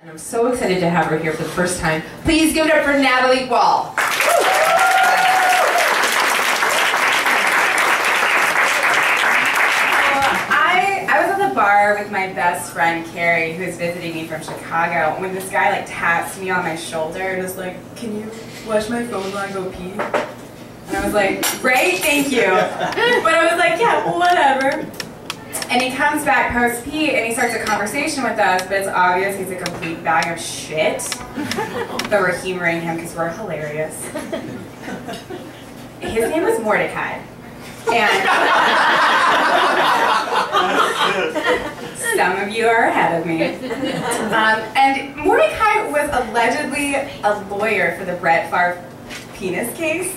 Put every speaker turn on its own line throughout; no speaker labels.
And I'm so excited to have her here for the first time. Please give it up for Natalie Wall.
I was at the bar with my best friend Carrie, who was visiting me from Chicago, when this guy like taps me on my shoulder and was like, "Can you watch my phone while I go pee?" And I was like, "Great, thank you." But I was like, "Yeah, whatever." And he comes back post-pee and he starts a conversation with us, but it's obvious he's a complete bag of shit. But we're humoring him because we're hilarious. His name is Mordecai. And some of you are ahead of me. And Mordecai was allegedly a lawyer for the Brett Favre penis case.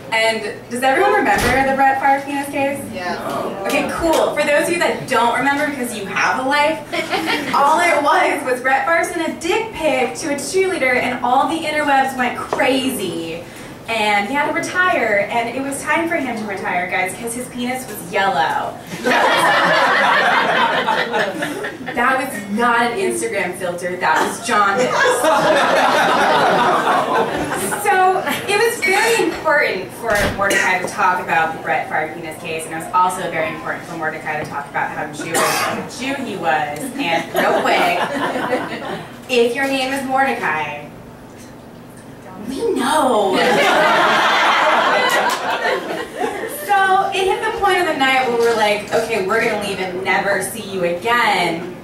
And does everyone remember the Brett Favre penis case?
Yeah.
Okay, cool. For those of you that don't remember because you have a life, all it was Brett Favre sent a dick pic to a cheerleader and all the interwebs went crazy. And he had to retire, and it was time for him to retire, guys, because his penis was yellow. That was not an Instagram filter, that was jaundice. So it was very important for Mordecai to talk about the Brett Favre penis case, and it was also very important for Mordecai to talk about how Jewish of a Jew he was. And real quick, if your name is Mordecai, we know. So it hit the point of the night where we're like, okay, we're gonna leave and never see you again.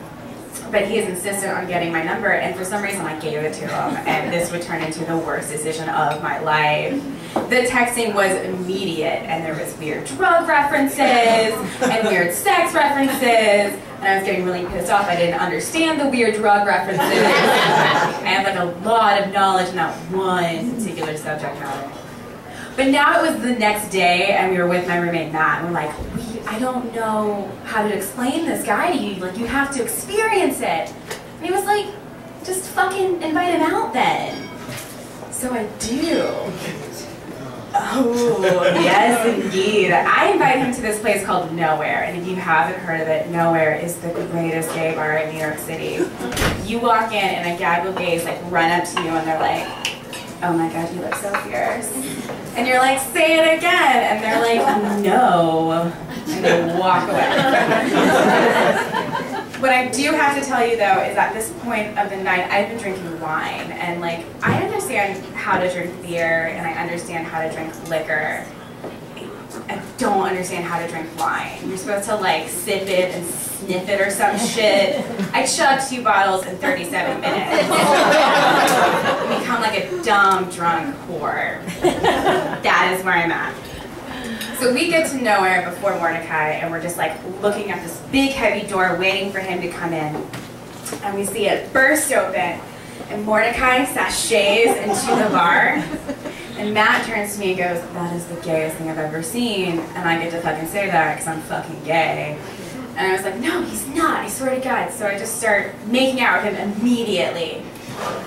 But he is insistent on getting my number, and for some reason I gave it to him, and this would turn into the worst decision of my life. The texting was immediate, and there was weird drug references and weird sex references, and I was getting really pissed off. I didn't understand the weird drug references. I had like a lot of knowledge in that one particular subject matter. But now it was the next day, and we were with my roommate Matt, and we're like, I don't know how to explain this guy to you. Like, you have to experience it. And he was like, just fucking invite him out then. So I do. Oh, yes indeed. I invite him to this place called Nowhere, and if you haven't heard of it, Nowhere is the greatest gay bar in New York City. You walk in and a gaggle of gays like run up to you and they're like, "Oh my god, you look so fierce." And you're like, "Say it again." And they're like, "No." And they walk away. What I do have to tell you though is at this point of the night, I've been drinking wine. And like, I understand how to drink beer and I understand how to drink liquor. I don't understand how to drink wine. You're supposed to like sip it and sniff it or some shit. I chugged 2 bottles in 37 minutes. I become like a dumb drunk whore. That is where I'm at. So we get to Nowhere before Mordecai, and we're just like looking at this big heavy door waiting for him to come in. And we see it burst open, and Mordecai sachets into the bar. And Matt turns to me and goes, "That is the gayest thing I've ever seen." And I get to fucking say that because I'm fucking gay. And I was like, "No, he's not, I swear to God." So I just start making out with him immediately.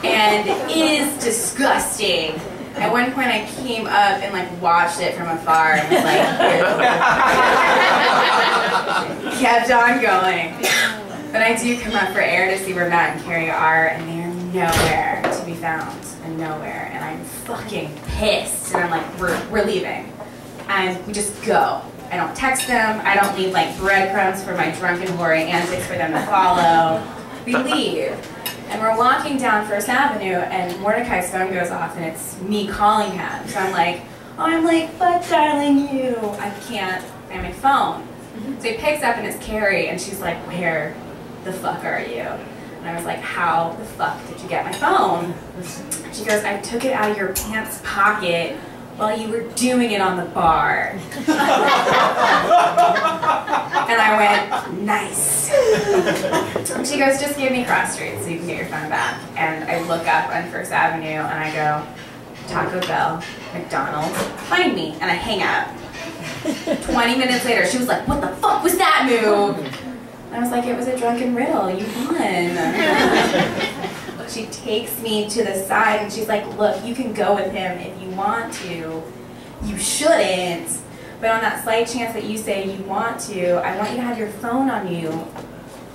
And it is disgusting. At one point I came up and like watched it from afar and was like, kept on going. But I do come up for air to see where Matt and Carrie are, and they're nowhere to be found, and nowhere. And I'm fucking pissed. And I'm like, we're leaving. And we just go. I don't text them. I don't leave like breadcrumbs for my drunken hoary antics for them to follow. We leave. And we're walking down First Avenue, and Mordecai's phone goes off, and it's me calling him. So I'm like, butt dialing you. I can't find my phone. So he picks up, and it's Carrie, and she's like, "Where the fuck are you?" And I was like, "How the fuck did you get my phone?" She goes, "I took it out of your pants pocket while you were doing it on the bar." And I went, "Nice." And she goes, "Just give me cross street so you can get your phone back." And I look up on First Avenue and I go, Taco Bell, McDonald's, find me. And I hang up. 20 minutes later, she was like, "What the fuck was that move?" And I was like, "It was a drunken riddle, you won." She takes me to the side and she's like, "Look, you can go with him if you want to. You shouldn't. But on that slight chance that you say you want to, I want you to have your phone on you.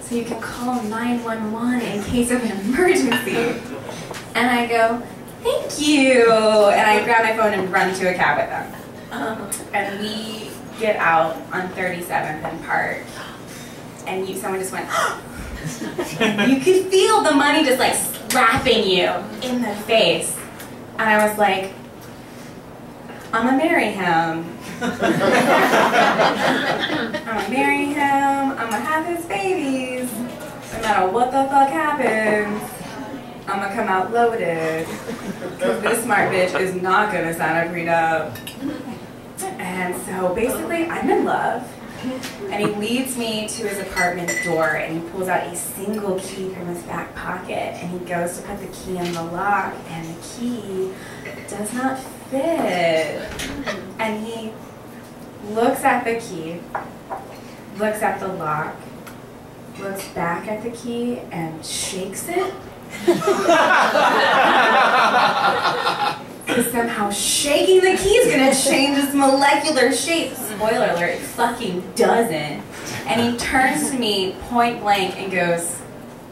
So so you can call 911 in case of an emergency. And I go, thank you. And I grab my phone and run to a cab with them. And we get out on 37th and Park. And someone just went, you could feel the money just like slapping you in the face. And I was like, I'm gonna marry him. I'm gonna marry him. I'm gonna have his babies. No matter what the fuck happens, I'm gonna come out loaded. Because this smart bitch is not gonna sign a prenup. And so basically, I'm in love. And he leads me to his apartment door and he pulls out a single key from his back pocket and he goes to put the key in the lock and the key does not fit. And he looks at the key, looks at the lock, looks back at the key and shakes it. Because somehow shaking the key is going to change its molecular shape. Spoiler alert, it fucking doesn't. And he turns to me point blank and goes,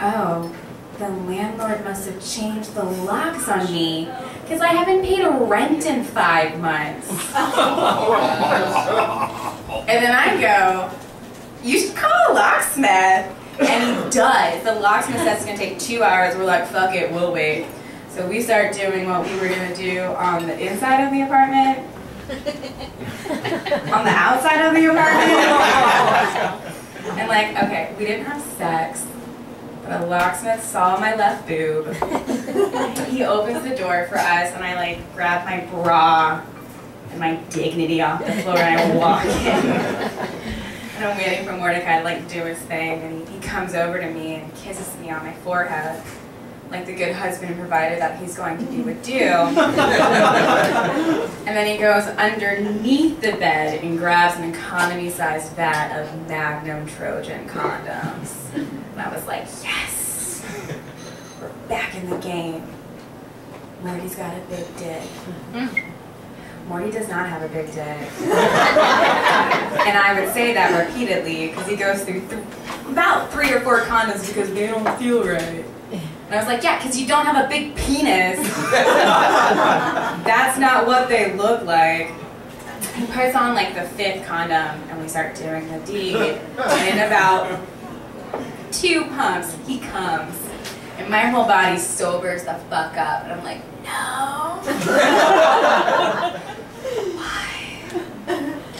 oh, the landlord must have changed the locks on me because I haven't paid rent in 5 months. And then I go, you should call a locksmith. And he does. The locksmith says it's going to take 2 hours. We're like, fuck it, we'll wait. So we start doing what we were going to do on the inside of the apartment, on the outside of the apartment. And like, okay, we didn't have sex, but a locksmith saw my left boob. He opens the door for us and I like grab my bra and my dignity off the floor and I walk in. And I'm waiting for Mordecai to like do his thing and he comes over to me and kisses me on my forehead. Like the good husband and provider that he's going to be would do. And then he goes underneath the bed and grabs an economy-sized vat of Magnum Trojan condoms. And I was like, yes! We're back in the game. Morty's got a big dick. Morty does not have a big dick. And I would say that repeatedly because he goes through about 3 or 4 condoms because they don't feel right. And I was like, yeah, because you don't have a big penis. That's not what they look like. He puts on like the 5th condom and we start doing the deed. And in about 2 pumps, he comes. And my whole body sobers the fuck up. And I'm like, no. Why?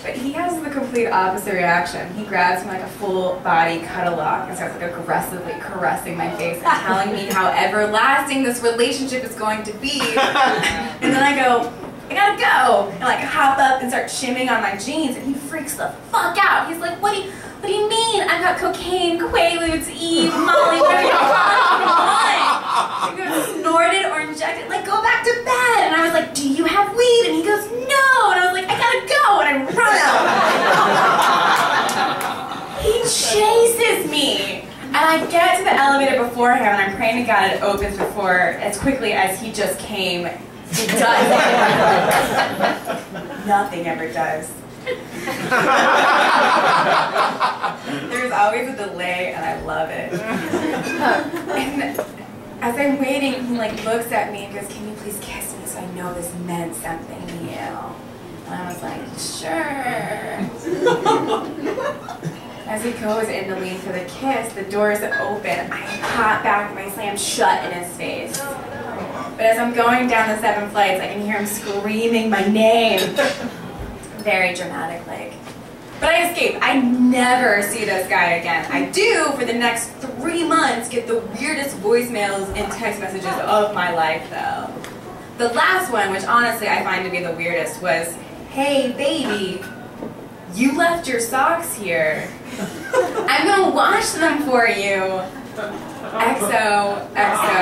But he has the complete opposite reaction. He grabs me like a full body cuddle lock and starts like aggressively caressing my face and telling me how everlasting this relationship is going to be. And then I go, I gotta go. And like hop up and start shimming on my jeans and he freaks the fuck out. He's like, what do you mean? I've got cocaine, Quaaludes, Eve, Molly, whatever you want. He goes, snorted or injected, like go back to bed. And I was like, do you have weed? And he goes, no. And I was like, I gotta go. And I run out. He chases me. And I get to the elevator before him and I'm praying to God it opens before as quickly as he just came. It does. Nothing ever does. There's always a delay and I love it. And as I'm waiting, he like looks at me and goes, can you please kiss me so I know this meant something to you? And I was like, sure. As he goes in to lean for the kiss, the doors open. I pop back and I slam shut in his face. But as I'm going down the 7 flights, I can hear him screaming my name. Very dramatic, like. But I escape. I never see this guy again. I do, for the next 3 months, get the weirdest voicemails and text messages of my life, though. The last one, which honestly I find to be the weirdest, was, hey, baby, you left your socks here. I'm gonna wash them for you. XO, XO.